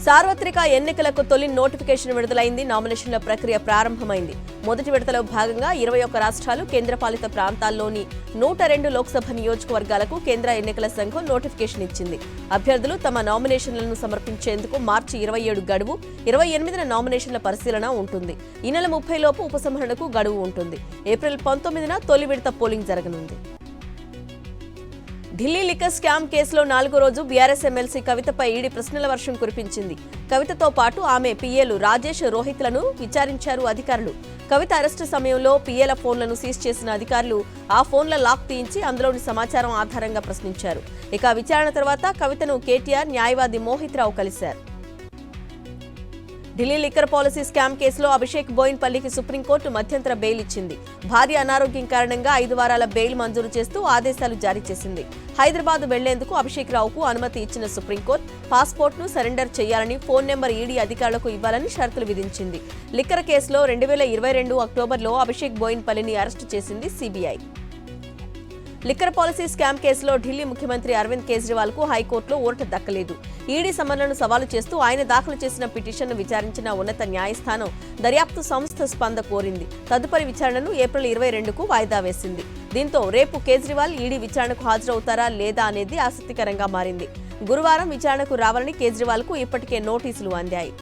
సార్వత్రిక ఎన్నికలకు తొలి నోటిఫికేషన్ విడుదలైంది. నామినేషన్ల ప్రక్రియ ప్రారంభమైంది. మొదటి విడతలో భాగంగా 21 రాష్ట్రాలు, కేంద్రపాలిత ప్రాంతాల్లోని 102 లోక్సభ నియోజకవర్గాలకు కేంద్ర ఎన్నికల సంఘం నోటిఫికేషన్ ఇచ్చింది. అభ్యర్థులు తమ నామినేషన్లను సమర్పించేందుకు మార్చి 27 గడువు, 28న నామినేషన్ల పరిశీలన ఉంటుంది. ఈ నెల 30 లోపు ఉపసంహరణకు గడువు ఉంటుంది. ఏప్రిల్ 19న తొలి విడత పోలింగ్ జరగనుంది. ఢిల్లీ లిక్కర్ స్కామ్ కేసులో 4వ రోజు బీఆర్ఎస్ ఎమ్మెల్సీ కవితపై ఈడీ ప్రశ్నల వర్షం కురిపించింది. కవితతో పాటు ఆమె పిఏలు రాజేష్, రోహిత్లను విచారించారు అధికారులు. కవిత అరెస్టు సమయంలో పిఏల ఫోన్లను సీజ్ చేసిన అధికారులు ఆ ఫోన్ల లాక్ తీయించి అందులోని సమాచారం ఆధారంగా ప్రశ్నించారు. ఇక విచారణ తర్వాత కవితను కేటీఆర్, న్యాయవాది మోహిత్ రావు కలిశారు. ఢిల్లీ లిక్కర్ పాలసీ స్కామ్ కేసులో అభిషేక్ బోయిన్పల్లికి సుప్రీంకోర్టు మధ్యంతర బెయిల్ ఇచ్చింది. భార్య అనారోగ్యం కారణంగా 5 వారాల బెయిల్ మంజూరు చేస్తూ ఆదేశాలు జారీ చేసింది. హైదరాబాద్ వెళ్లేందుకు అభిషేక్ రావుకు అనుమతి ఇచ్చిన సుప్రీంకోర్టు పాస్పోర్ట్ను సరెండర్ చేయాలని, ఫోన్ నెంబర్ ఈడీ అధికారులకు ఇవ్వాలని షరతులు విధించింది. లిక్కర్ కేసులో 2022 అక్టోబర్లో అభిషేక్ బోయిన్పల్లిని అరెస్టు చేసింది సీబీఐ. లిక్కర్ పాలసీ స్కామ్ కేసులో ఢిల్లీ ముఖ్యమంత్రి అరవింద్ కేజ్రీవాల్ కు హైకోర్టులో ఊరట దక్కలేదు. ఈడీ సమన్లను సవాలు చేస్తూ ఆయన దాఖలు చేసిన పిటిషన్ను విచారించిన ఉన్నత న్యాయస్థానం దర్యాప్తు సంస్థ స్పంద కోరింది. తదుపరి విచారణను ఏప్రిల్ 22కు వాయిదా వేసింది. దీంతో రేపు కేజ్రీవాల్ ఈడీ విచారణకు హాజరవుతారా లేదా అనేది ఆసక్తికరంగా మారింది. గురువారం విచారణకు రావాలని కేజ్రీవాల్కు ఇప్పటికే నోటీసులు అందాయి.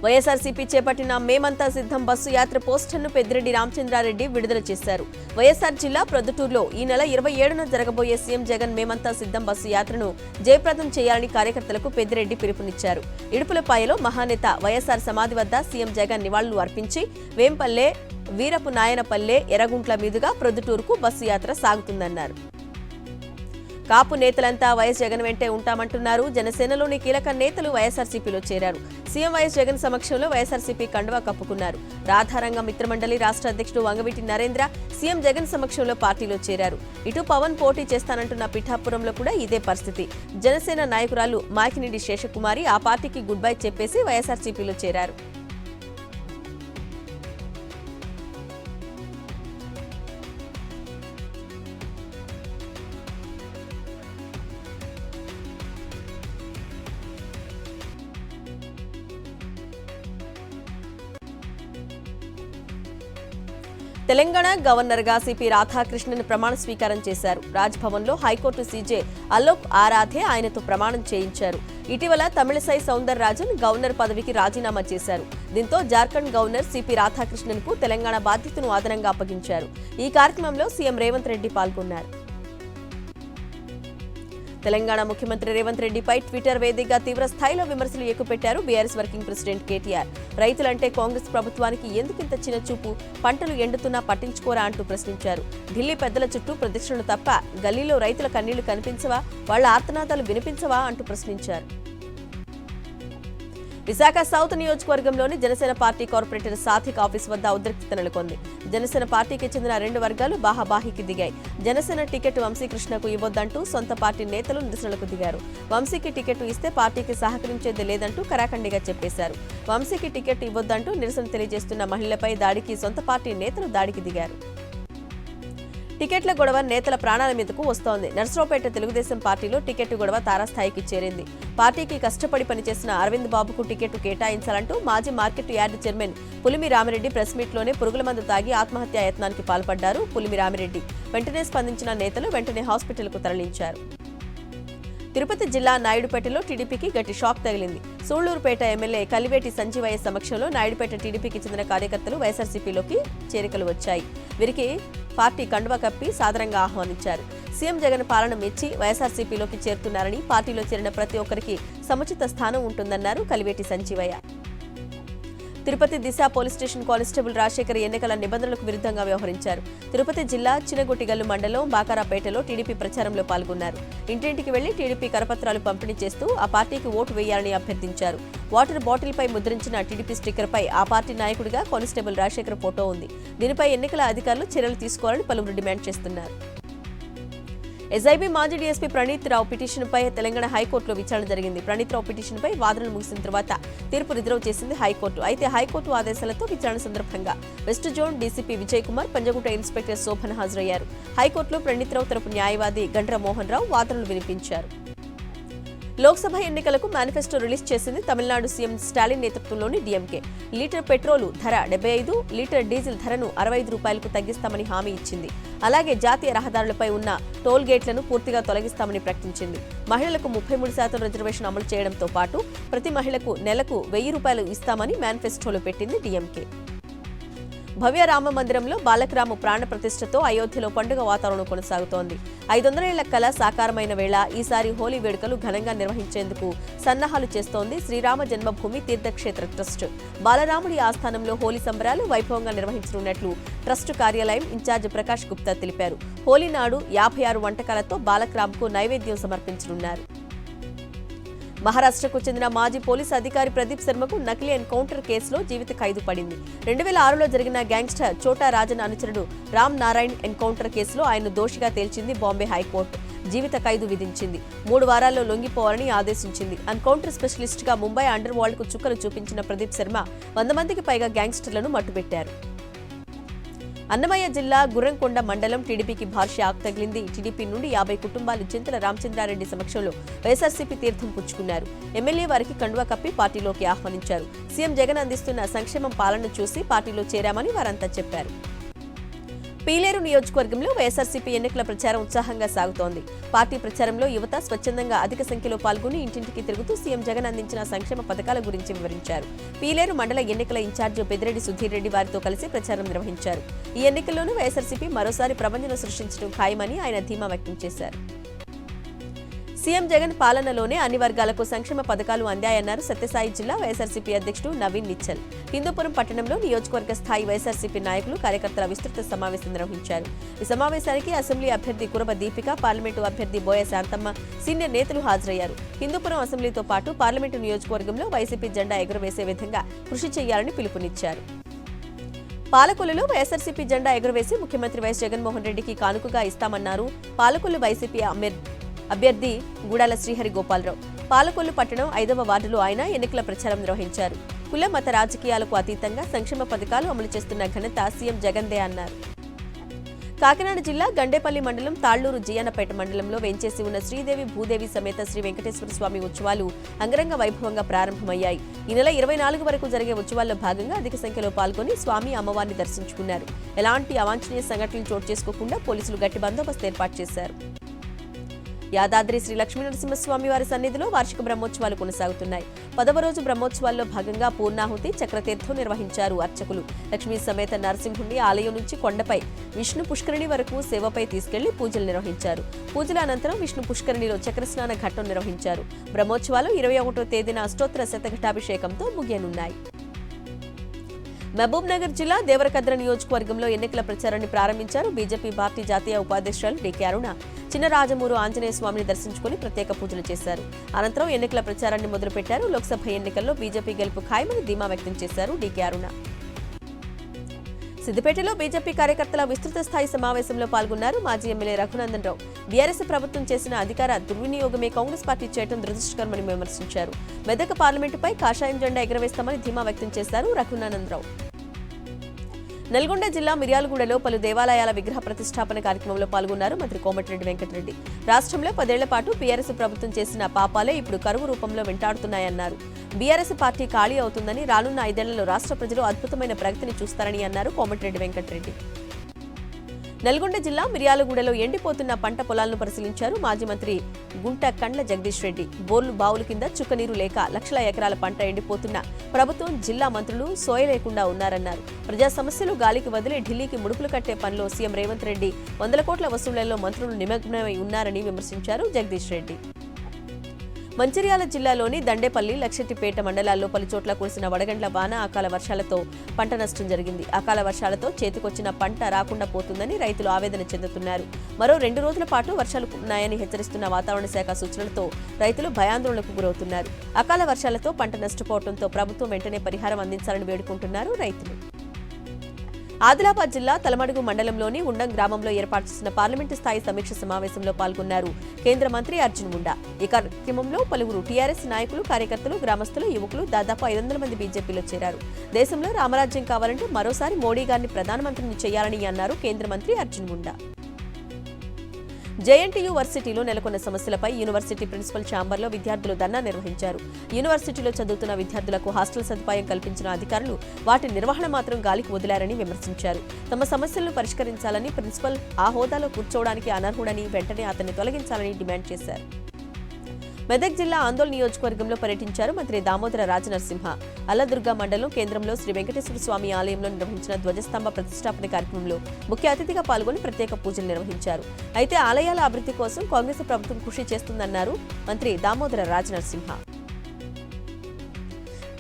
వైఎస్ఆర్సీపీ చేపట్టిన మేమంతా సిద్ధం బస్సు యాత్ర పోస్టర్ను పెద్దిరెడ్డి రామచంద్రారెడ్డి విడుదల చేశారు. వైఎస్ఆర్ జిల్లా ప్రొద్దుటూరులో ఈ నెల 27న జరగబోయే సీఎం జగన్ మేమంతా సిద్ధం బస్సు యాత్రను జయప్రదం చేయాలని కార్యకర్తలకు పెద్దిరెడ్డి పిలుపునిచ్చారు. ఇడుపులపాయలో మహానేత వైఎస్ఆర్ సమాధి వద్ద సీఎం జగన్ నివాళులు అర్పించి వేంపల్లె, వీరపు నాయనపల్లె, ఎర్రగుంట్ల మీదుగా ప్రొద్దుటూరుకు బస్సు యాత్ర సాగుతుందన్నారు. కాపు నేతలంతా వైఎస్ జగన్ వెంటే ఉంటామంటున్నారు. జనసేనలోని కీలక నేతలు వైఎస్ఆర్సీపీలో చేరారు. సీఎం వైఎస్ జగన్ సమక్షంలో వైఎస్ఆర్సీపీ కండువా కప్పుకున్నారు. రాధారంగ మిత్రమండలి రాష్ట్ర అధ్యక్షుడు వంగవీటి నరేంద్ర సీఎం జగన్ సమక్షంలో పార్టీలో చేరారు. ఇటు పవన్ పోటీ చేస్తానంటున్న పిఠాపురంలో కూడా ఇదే పరిస్థితి. జనసేన నాయకురాలు మాకినిడి శేషకుమారి ఆ పార్టీకి గుడ్ బై చెప్పేసి వైఎస్ఆర్సీపీలో చేరారు. తెలంగాణ గవర్నర్గా సిపి రాధాకృష్ణన్ ప్రమాణ స్వీకారం చేశారు. రాజ్భవన్లో హైకోర్టు సీజే అలోక్ ఆరాధే ఆయనతో ప్రమాణం చేయించారు. ఇటీవల తమిళసై సౌందరరాజన్ గవర్నర్ పదవికి రాజీనామా చేశారు. దీంతో జార్ఖండ్ గవర్నర్ సిపి రాధాకృష్ణన్ కు తెలంగాణ బాధ్యతను అదనంగా అప్పగించారు. ఈ కార్యక్రమంలో సీఎం రేవంత్ రెడ్డి పాల్గొన్నారు. తెలంగాణ ముఖ్యమంత్రి రేవంత్ రెడ్డిపై ట్విట్టర్ వేదికగా తీవ్ర స్థాయిలో విమర్శలు ఎక్కుపెట్టారు బీఆర్ఎస్ వర్కింగ్ ప్రెసిడెంట్ కేటీఆర్. రైతులంటే కాంగ్రెస్ ప్రభుత్వానికి ఎందుకింత చిన్న చూపు, పంటలు ఎండుతున్నా పట్టించుకోరా అంటూ ప్రశ్నించారు. ఢిల్లీ పెద్దల చుట్టూ ప్రదక్షిణలు తప్ప గల్లీలో రైతుల కన్నీళ్లు కనిపించవా, వాళ్ల ఆర్తనాదాలు వినిపించవా అంటూ ప్రశ్నించారు. విశాఖ సౌత్ నియోజకవర్గంలోని జనసేన పార్టీ కార్పొరేటర్ సాథిక్ ఆఫీస్ వద్ద ఉద్రిక్తత నెలకొంది. జనసేన పార్టీకి చెందిన 2 వర్గాలు బాహాబాహికి దిగాయి. జనసేన టికెట్ వంశీకృష్ణకు ఇవ్వొద్దంటూ సొంత పార్టీ నేతలు నిరసనలకు దిగారు. వంశీకి టికెట్ ఇస్తే పార్టీకి సహకరించేది లేదంటూ కరాఖండిగా చెప్పేశారు. వంశీకి టికెట్ ఇవ్వొద్దంటూ నిరసన తెలియజేస్తున్న మహిళలపై దాడికి సొంత పార్టీ నేతలు దాడికి దిగారు. టికెట్ల గొడవ నేతల ప్రాణాల మీదకు వస్తోంది. నర్సరావుపేట తెలుగుదేశం పార్టీలో టికెట్ గొడవ తారాస్థాయికి చేరింది. పార్టీకి కష్టపడి పనిచేసిన అరవింద్ బాబుకు టికెట్ కేటాయించాలంటూ మాజీ market yard chairman Pulimi Ramireddy press మీట్లోనే పురుగుల మందు తాగి ఆత్మహత్యా యత్నానికి పాల్పడ్డారు పులిమి రామిరెడ్డి. వెంటనే స్పందించిన నేతలు వెంటనే హాస్పిటల్కు తరలించారు. తిరుపతి జిల్లా నాయుడుపేటలో టీడీపీకి గట్టి షాక్ తగిలింది. సూళ్లూరుపేట ఎమ్మెల్యే కలివేటి సంజీవయ్య సమక్షంలో నాయుడుపేట టీడీపీకి చెందిన కార్యకర్తలు వైఎస్ఆర్సీపీలోకి చేరికలు వచ్చాయి. వీరికి పార్టీ కండువా కప్పి సాదరంగా ఆహ్వానించారు. సీఎం జగన్ పాలన మెచ్చి వైఎస్ఆర్సీపీలోకి చేరుతున్నారని, పార్టీలో చేరిన ప్రతి ఒక్కరికి సముచిత స్థానం ఉంటుందన్నారు కలివేటి సంజీవయ్య. తిరుపతి దిశ పోలీస్ స్టేషన్ కానిస్టేబుల్ రాజశేఖర్ ఎన్నికల నిబంధనలకు విరుద్ధంగా వ్యవహరించారు. తిరుపతి జిల్లా చినగొట్టిగల్లు మండలం బాకారాపేటలో టీడీపీ ప్రచారంలో పాల్గొన్నారు. ఇంటింటికి వెళ్లి టీడీపీ కరపత్రాలు పంపిణీ చేస్తూ ఆ పార్టీకి ఓటు వేయాలని అభ్యర్థించారు. వాటర్ బాటిల్పై ముద్రించిన టీడీపీ స్టిక్కర్పై ఆ పార్టీ నాయకుడిగా కానిస్టేబుల్ రాజశేఖర్ ఫోటో ఉంది. దీనిపై ఎన్నికల అధికారులు చర్యలు తీసుకోవాలని పలువురు డిమాండ్ చేస్తున్నారు. ఎస్ఐబీ మాజీ డీఎస్పీ ప్రణీత్ రావు పిటిషన్పై తెలంగాణ హైకోర్టులో విచారణ జరిగింది. ప్రణీత్ రావు పిటిషన్పై వాదనలు ముగిసిన తర్వాత తీర్పు రిజర్వ్ చేసింది హైకోర్టు. అయితే హైకోర్టు ఆదేశాలతో విచారణ సందర్భంగా west zone DCP Vijay Kumar, Panjagutta inspector Shobhan హాజరయ్యారు. హైకోర్టులో ప్రణీత్ రావు తరపు న్యాయవాది గండ్ర మోహన్ రావు వాదనలు వినిపించారు. లోక్సభ ఎన్నికలకు మేనిఫెస్టో రిలీజ్ చేసింది తమిళనాడు సీఎం స్టాలిన్ నేతృత్వంలోని డీఎంకే. లీటర్ పెట్రోలు ధర 75, లీటర్ డీజిల్ ధరను 65 రూపాయలకు తగ్గిస్తామని హామీ ఇచ్చింది. అలాగే జాతీయ రహదారులపై ఉన్న టోల్ గేట్లను పూర్తిగా తొలగిస్తామని ప్రకటించింది. మహిళలకు 33% రిజర్వేషన్ అమలు చేయడంతో పాటు ప్రతి మహిళకు నెలకు 1000 రూపాయలు ఇస్తామని మేనిఫెస్టోలో పెట్టింది డీఎంకే. భవ్య రామ మందిరంలో బాలకరాము ప్రాణ ప్రతిష్ఠతో అయోధ్యలో పండుగ వాతావరణం కొనసాగుతోంది. 500 ఏళ్ల కల సాకారమైన వేళ ఈసారి హోలీ వేడుకలు ఘనంగా నిర్వహించేందుకు సన్నాహాలు చేస్తోంది శ్రీరామ జన్మభూమి తీర్థక్షేత్ర ట్రస్ట్. బాలరాముడి ఆస్థానంలో హోలీ సంబరాలు వైభవంగా నిర్వహించనున్నట్లు ట్రస్ట్ కార్యాలయం ఇన్ఛార్జ్ ప్రకాష్ గుప్తా తెలిపారు. హోలీ నాడు 56 వంటకాలతో బాలకరామ్కు నైవేద్యం సమర్పించనున్నారు. మహారాష్ట్రకు చెందిన మాజీ పోలీసు అధికారి ప్రదీప్ శర్మకు నకిలీ ఎన్కౌంటర్ కేసులో జీవిత ఖైదు పడింది. 2006లో జరిగిన గ్యాంగ్స్టర్ చోటా రాజన్ అనుచరుడు రామ్ నారాయణ్ ఎన్కౌంటర్ కేసులో ఆయన దోషిగా తేల్చింది బాంబే హైకోర్టు. జీవిత ఖైదు విధించింది. 3 వారాల్లో లొంగిపోవాలని ఆదేశించింది. ఎన్కౌంటర్ స్పెషలిస్ట్ గా ముంబై అండర్ వరల్డ్ కు చుక్కలు చూపించిన ప్రదీప్ శర్మ 100 మందికి పైగా గ్యాంగ్స్టర్లను మట్టుబెట్టారు. అన్నమయ్య జిల్లా గుర్రంకొండ మండలం టీడీపీకి భారీ షాక్ తగిలింది. టీడీపీ నుండి 50 కుటుంబాలు చింతల రామచంద్రారెడ్డి సమక్షంలో వైఎస్ఆర్సీపీ తీర్థం పుచ్చుకున్నారు. ఎమ్మెల్యే వారికి కండువా కప్పి పార్టీలోకి ఆహ్వానించారు. సీఎం జగన్ అందిస్తున్న సంక్షేమం పాలన చూసి పార్టీలో చేరామని వారంతా చెప్పారు. పీలేరు నియోజకవర్గంలో వైఎస్ఆర్సీపీ ఎన్నికల ప్రచారం ఉత్సాహంగా సాగుతోంది. పార్టీ ప్రచారంలో యువత స్వచ్ఛందంగా అధిక సంఖ్యలో పాల్గొని ఇంటింటికి తిరుగుతూ సీఎం జగన్ అందించిన సంక్షేమ పథకాల గురించి వివరించారు. పీలేరు మండల ఎన్నికల ఇన్ఛార్జ్ పెద్దిరెడ్డి సుధీర్ రెడ్డి వారితో కలిసి ప్రచారం నిర్వహించారు. ఈ ఎన్నికల్లోనూ వైఎస్ఆర్సీపీ మరోసారి ప్రభంజనం సృష్టించడం ఖాయమని ఆయన ధీమా వ్యక్తం చేశారు. సీఎం జగన్ పాలనలోనే అన్ని వర్గాలకు సంక్షేమ పథకాలు అందాయన్నారు సత్యసాయి జిల్లా వైఎస్ఆర్సీపీ అధ్యక్షుడు నవీన్ నిచ్చల్. హిందూపురం పట్టణంలో నియోజకవర్గ స్థాయి వైఎస్ఆర్సీపీ నాయకులు కార్యకర్తల విస్తృత సమావేశం నిర్వహించారు. ఈ సమావేశానికి అసెంబ్లీ అభ్యర్థి కురబ దీపిక, పార్లమెంటు అభ్యర్థి బోయ శాంతమ్మ, సీనియర్ నేతలు హాజరయ్యారు. హిందూపురం అసెంబ్లీతో పాటు పార్లమెంటు నియోజకవర్గంలో వైసీపీ జెండా ఎగురవేసే విధంగా కృషి చేయాలని పిలుపునిచ్చారు. పాలకొల్లులో వైఎస్ఆర్సీపీ జెండా ఎగురవేసి ముఖ్యమంత్రి వైఎస్ జగన్మోహన్ రెడ్డికి కానుకగా ఇస్తామన్నారు పాలకొల్లు వైసీపీ అభ్యర్థి గూడాల శ్రీహరి గోపాలరావు. పాలకొల్లు పట్టణం 5వ వార్డులో ఆయన ఎన్నికల ప్రచారం నిర్వహించారు. కుల మత రాజకీయాలకు అతీతంగా సంక్షేమ పథకాలు అమలు చేస్తున్న ఘనత సీఎం జగన్దే అన్నారు. కాకినాడ జిల్లా గండేపల్లి మండలం తాళ్లూరు జియ్యన్నపేట మండలంలో వేంచేసి ఉన్న శ్రీదేవి భూదేవి సమేత శ్రీ వెంకటేశ్వర స్వామి ఉత్సవాలు అంగరంగ వైభవంగా ప్రారంభమయ్యాయి. ఈ నెల 24 వరకు జరిగే ఉత్సవాల్లో భాగంగా అధిక సంఖ్యలో పాల్గొని స్వామి అమ్మవారిని దర్శించుకున్నారు. ఎలాంటి అవాంఛనీయ సంఘటనలు చోటు చేసుకోకుండా పోలీసులు గట్టి బందోబస్తు ఏర్పాటు చేశారు. యాదాద్రి శ్రీ లక్ష్మీనరసింహస్వామి వారి సన్నిధిలో వార్షిక బ్రహ్మోత్సవాలు కొనసాగుతున్నాయి. 10వ రోజు బ్రహ్మోత్సవాల్లో భాగంగా పూర్ణాహుతి, చక్రతీర్థం నిర్వహించారు అర్చకులు. లక్ష్మీ సమేత నరసింహుని ఆలయం నుంచి కొండపై విష్ణు పుష్కరిణి వరకు సేవపై తీసుకెళ్లి పూజలు నిర్వహించారు. పూజల అనంతరం విష్ణు పుష్కరిణిలో చక్రస్నాన ఘట్టం నిర్వహించారు. బ్రహ్మోత్సవాలు 21వ తేదీన అష్టోత్తర శతఘటాభిషేకంతో ముగియనున్నాయి. మహబూబ్ నగర్ జిల్లా దేవరకద్ర నియోజకవర్గంలో ఎన్నికల ప్రచారాన్ని ప్రారంభించారు బీజేపీ పార్టీ జాతీయ ఉపాధ్యక్షులు డీకే అరుణ. చిన్నరాజమూరు ఆంజనేయ స్వామిని దర్శించుకుని ప్రత్యేక పూజలు చేశారు. అనంతరం ఎన్నికల ప్రచారాన్ని మొదలుపెట్టారు. లోక్సభ ఎన్నికల్లో బీజేపీ గెలుపు ఖాయమని ధీమా వ్యక్తం చేశారు డీకే అరుణ. సిద్దిపేటలో బీజేపీ కార్యకర్తల విస్తృత స్థాయి సమావేశంలో పాల్గొన్నారు మాజీ ఎమ్మెల్యే రఘునందన్ రావు. బీఆర్ఎస్ ప్రభుత్వం చేసిన అధికార దుర్వినియోగమే కాంగ్రెస్ పార్టీ చేయడం దురదృష్టకరమని విమర్శించారు. మెదక్ పార్లమెంటుపై కాషాయం జెండా ఎగురవేస్తామని ధీమా వ్యక్తం చేశారు రఘునందన్ రావు. నల్గొండ జిల్లా మిర్యాలగూడలో పలు దేవాలయాల విగ్రహ ప్రతిష్టాపన కార్యక్రమంలో పాల్గొన్నారు మంత్రి కోమటిరెడ్డి వెంకటరెడ్డి. రాష్ట్రంలో 10 ఏళ్ల పాటు బీఆర్ఎస్ ప్రభుత్వం చేసిన పాపాలే ఇప్పుడు కరువు రూపంలో వెంటాడుతున్నాయన్నారు. బీఆర్ఎస్ పార్టీ ఖాళీ అవుతుందని, రానున్న 5 ఏళ్లలో రాష్ట్ర ప్రజలు అద్భుతమైన ప్రగతిని చూస్తారని అన్నారు కోమటిరెడ్డి వెంకటరెడ్డి. నల్గొండ జిల్లా మిర్యాలగూడలో ఎండిపోతున్న పంట పొలాలను పరిశీలించారు మాజీ మంత్రి గుంట కండ్ల జగదీష్ రెడ్డి. బోర్లు బావుల కింద చుక్కనీరు లేక లక్షల ఎకరాల పంట ఎండిపోతున్న ప్రభుత్వం, జిల్లా మంత్రులు సోయలేకుండా ఉన్నారన్నారు. ప్రజా సమస్యలు గాలికి వదిలి ఢిల్లీకి ముడుపులు కట్టే పనిలో సీఎం రేవంత్ రెడ్డి 100 కోట్ల వసూళ్లలో మంత్రులు నిమగ్నమై ఉన్నారని విమర్శించారు జగదీష్ రెడ్డి. మంచిర్యాల జిల్లాలోని దండేపల్లి, లక్షెట్టిపేట మండలాల్లో పలుచోట్ల కురిసిన వడగండ్ల వాన, అకాల వర్షాలతో పంట నష్టం జరిగింది. అకాల వర్షాలతో చేతికొచ్చిన పంట రాకుండా పోతుందని రైతులు ఆవేదన చెందుతున్నారు. మరో 2 రోజుల పాటు వర్షాలు ఉన్నాయని హెచ్చరిస్తున్న వాతావరణ శాఖ సూచనలతో రైతులు భయాందోళనకు గురవుతున్నారు. అకాల వర్షాలతో పంట నష్టపోవడంతో ప్రభుత్వం వెంటనే పరిహారం అందించాలని వేడుకుంటున్నారు రైతులు. ఆదిలాబాద్ జిల్లా తలమడుగు మండలంలోని ఉండం గ్రామంలో ఏర్పాటు చేసిన పార్లమెంటు స్థాయి సమీక్ష సమావేశంలో పాల్గొన్నారు కేంద్ర మంత్రి అర్జున్ ముండా. ఈ కార్యక్రమంలో పలువురు టీఆర్ఎస్ నాయకులు, కార్యకర్తలు, గ్రామస్తులు, యువకులు దాదాపు 500 మంది బీజేపీలో చేరారు. దేశంలో రామరాజ్యం కావాలంటే మరోసారి మోడీ గారిని ప్రధానమంత్రిని చేయాలని అన్నారు కేంద్ర మంత్రి అర్జున్ ముండా. జేఎన్టీయూ వర్సిటీలో నెలకొన్న సమస్యలపై యూనివర్సిటీ ప్రిన్సిపల్ ఛాంబర్లో విద్యార్థులు ధర్నా నిర్వహించారు. యూనివర్సిటీలో చదువుతున్న విద్యార్థులకు హాస్టల్ సదుపాయం కల్పించిన అధికారులు వాటి నిర్వహణ మాత్రం గాలికి వదిలారని విమర్శించారు. తమ సమస్యలను పరిష్కరించాలని, ప్రిన్సిపల్ ఆ హోదాలో కూర్చోవడానికి అనర్హుడని వెంటనే అతన్ని తొలగించాలని డిమాండ్ చేశారు. మెదక్ జిల్లా ఆందోళన నియోజకవర్గంలో పర్యటించారు మంత్రి దామోదర రాజనరసింహ. అల్లదుర్గ మండలం కేంద్రంలో శ్రీ వెంకటేశ్వర స్వామి ఆలయంలో నిర్వహించిన ధ్వజస్తంభ ప్రతిష్టాపన కార్యక్రమంలో ముఖ్య అతిథిగా పాల్గొని ప్రత్యేక పూజలు నిర్వహించారు. అయితే ఆలయాల అభివృద్ధి కోసం కాంగ్రెస్ ప్రభుత్వం కృషి చేస్తుందన్నారు మంత్రి దామోదర రాజనరసింహ.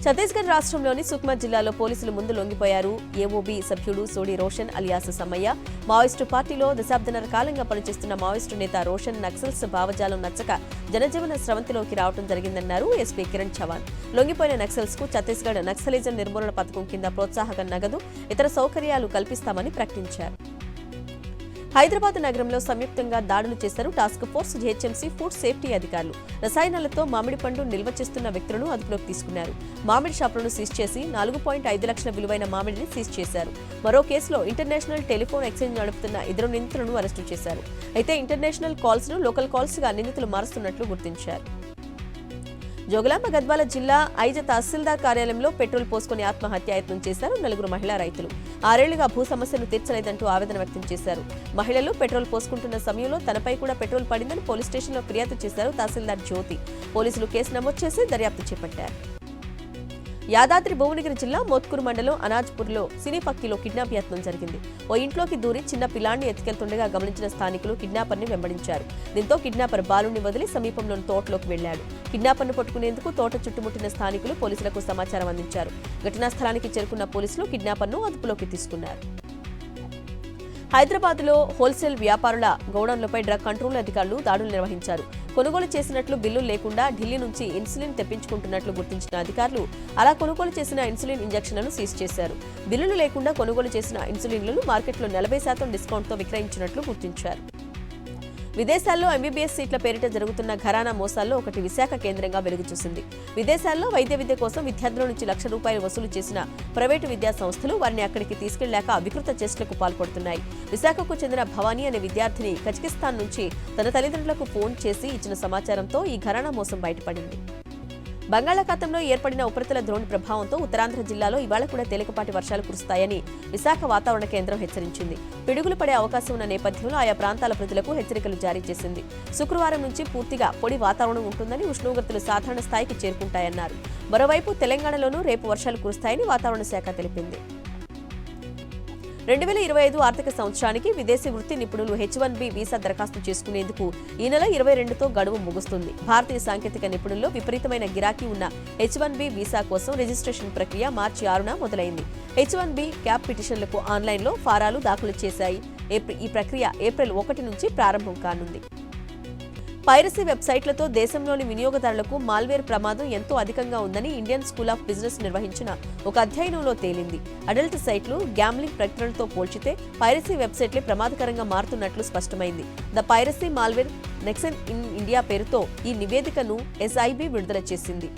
ఛత్తీస్గఢ్ రాష్ట్రంలోని సుక్మా జిల్లాలో పోలీసులు ముందు లొంగిపోయారు. ఏఓబీ సభ్యుడు సోడి రోషన్ అలియాస్ సమ్మయ్య మావోయిస్టు పార్టీలో దశాబ్దన్నర కాలంగా పనిచేస్తున్న మావోయిస్టు నేత రోషన్ నక్సల్స్ భావజాలం నచ్చక జనజీవన స్రవంతిలోకి రావడం జరిగిందన్నారు ఎస్పీ కిరణ్ చవాన్. లొంగిపోయిన నక్సల్స్ కు ఛత్తీస్గఢ్ నక్సలిజం నిర్మూలన పథకం కింద ప్రోత్సాహక నగదు, ఇతర సౌకర్యాలు కల్పిస్తామని ప్రకటించారు. హైదరాబాద్ నగరంలో సంయుక్తంగా దాడులు చేశారు task force, GHMC, food safety అధికారులు. రసాయనాలతో మామిడి పండు నిల్వ చేస్తున్న వ్యక్తులను అదుపులోకి తీసుకున్నారు. మామిడి షాపులను సీజ్ చేసి 4.5 లక్షల విలువైన మామిడిని సీజ్ చేశారు. మరో కేసులో ఇంటర్నేషనల్ టెలిఫోన్ ఎక్స్చేంజ్ నడుపుతున్న 2 నిందితులను అరెస్టు చేశారు. అయితే ఇంటర్నేషనల్ కాల్స్ ను లోకల్ కాల్స్ గా నిందితులు మారుస్తున్నట్లు గుర్తించారు. జోగులాంబ గద్వాల జిల్లా ఐజ తహసీల్దార్ కార్యాలయంలో పెట్రోల్ పోసుకుని ఆత్మహత్యాయత్నం చేశారు 4 మహిళా రైతులు. 6 ఏళ్లుగా భూ సమస్యను తీర్చలేదంటూ ఆవేదన వ్యక్తం చేశారు. మహిళలు పెట్రోల్ పోసుకుంటున్న సమయంలో తనపై కూడా పెట్రోల్ పడిందని పోలీస్ స్టేషన్లో ఫిర్యాదు చేశారు తహసీల్దార్ జ్యోతి. పోలీసులు కేసు నమోదు చేసి దర్యాప్తు చేపట్టారు. యాదాద్రి భువనగిరి జిల్లా మోత్కూరు మండలం అనాజ్పూర్లో సినీపక్కిలో కిడ్నాప్ యత్నం జరిగింది. ఓ ఇంట్లోకి దూరి చిన్న పిల్లాన్ని ఎత్తుకెళ్తుండగా గమనించిన స్థానికులు కిడ్నాపర్ని వెంబడించారు. దీంతో కిడ్నాపర్ బాలుని వదిలి సమీపంలోని తోటలోకి వెళ్లాడు. కిడ్నాపర్ను పట్టుకునేందుకు తోట చుట్టుముట్టిన స్థానికులు పోలీసులకు సమాచారం అందించారు. ఘటనా స్థలానికి చేరుకున్న పోలీసులు కిడ్నాపర్ను అదుపులోకి తీసుకున్నారు. హైదరాబాద్లో హోల్సేల్ వ్యాపారుల గోడౌన్లపై డ్రగ్ కంట్రోల్ అధికారులు దాడులు నిర్వహించారు. కొనుగోలు చేసినట్లు బిల్లు లేకుండా ఢిల్లీ నుంచి ఇన్సులిన్ తెప్పించుకుంటున్నట్లు గుర్తించిన అధికారులు అలా కొనుగోలు చేసిన ఇన్సులిన్ ఇంజెక్షన్లను సీజ్ చేశారు. బిల్లులు లేకుండా కొనుగోలు చేసిన ఇన్సులిన్లను మార్కెట్లో 40% డిస్కౌంట్తో విక్రయించినట్లు గుర్తించారు. విదేశాల్లో ఎంబీబీఎస్ సీట్ల పేరిట జరుగుతున్న ఘరానా మోసాల్లో ఒకటి విశాఖ కేంద్రంగా వెలుగు చూసింది. విదేశాల్లో వైద్య విద్య కోసం విద్యార్థుల నుంచి ₹1,00,000 వసూలు చేసిన ప్రైవేటు విద్యా సంస్థలు వారిని అక్కడికి తీసుకెళ్లాక వికృత చేష్టలకు పాల్పడుతున్నాయి. విశాఖకు చెందిన భవానీ అనే విద్యార్థిని కజకిస్తాన్ నుంచి తన తల్లిదండ్రులకు ఫోన్ చేసి ఇచ్చిన సమాచారంతో ఈ ఘరానా మోసం బయటపడింది. బంగాళాఖాతంలో ఏర్పడిన ఉపరితల ద్రోణి ప్రభావంతో ఉత్తరాంధ్ర జిల్లాలో ఇవాళ కూడా తేలికపాటి వర్షాలు కురుస్తాయని విశాఖ వాతావరణ కేంద్రం హెచ్చరించింది. పిడుగులు పడే అవకాశం ఉన్న నేపథ్యంలో ఆయా ప్రాంతాల ప్రజలకు హెచ్చరికలు జారీ చేసింది. శుక్రవారం నుంచి పూర్తిగా పొడి వాతావరణం ఉంటుందని, ఉష్ణోగ్రతలు సాధారణ స్థాయికి చేరుకుంటాయన్నారు. మరోవైపు తెలంగాణలోనూ రేపు వర్షాలు కురుస్తాయని వాతావరణ శాఖ తెలిపింది. 2025 ఆర్థిక సంవత్సరానికి విదేశీ వృత్తి నిపుణులు H1B వీసా దరఖాస్తు చేసుకునేందుకు ఈ నెల 22తో గడువు ముగుస్తుంది. భారతీయ సాంకేతిక నిపుణుల్లో విపరీతమైన గిరాకీ ఉన్న H1B వీసా కోసం రిజిస్ట్రేషన్ ప్రక్రియ మార్చి 6న మొదలైంది. H1B క్యాప్ పిటిషన్లకు ఆన్లైన్లో ఫారాలు దాఖలు చేశాయి. ఈ ప్రక్రియ ఏప్రిల్ 1 నుంచి ప్రారంభం కానుంది. పైరసీ వెబ్సైట్లతో దేశంలోని వినియోగదారులకు మాల్వేర్ ప్రమాదం ఎంతో అధికంగా ఉందని ఇండియన్ స్కూల్ ఆఫ్ బిజినెస్ నిర్వహించిన ఒక అధ్యయనంలో తేలింది. అడల్ట్ సైట్లు, గ్యాంబ్లింగ్ ప్రకటనలతో పోల్చితే పైరసీ వెబ్సైట్లే ప్రమాదకరంగా మారుతున్నట్లు స్పష్టమైంది. The piracy malware nexus in India పేరుతో ఈ నివేదికను SIB విడుదల చేసింది.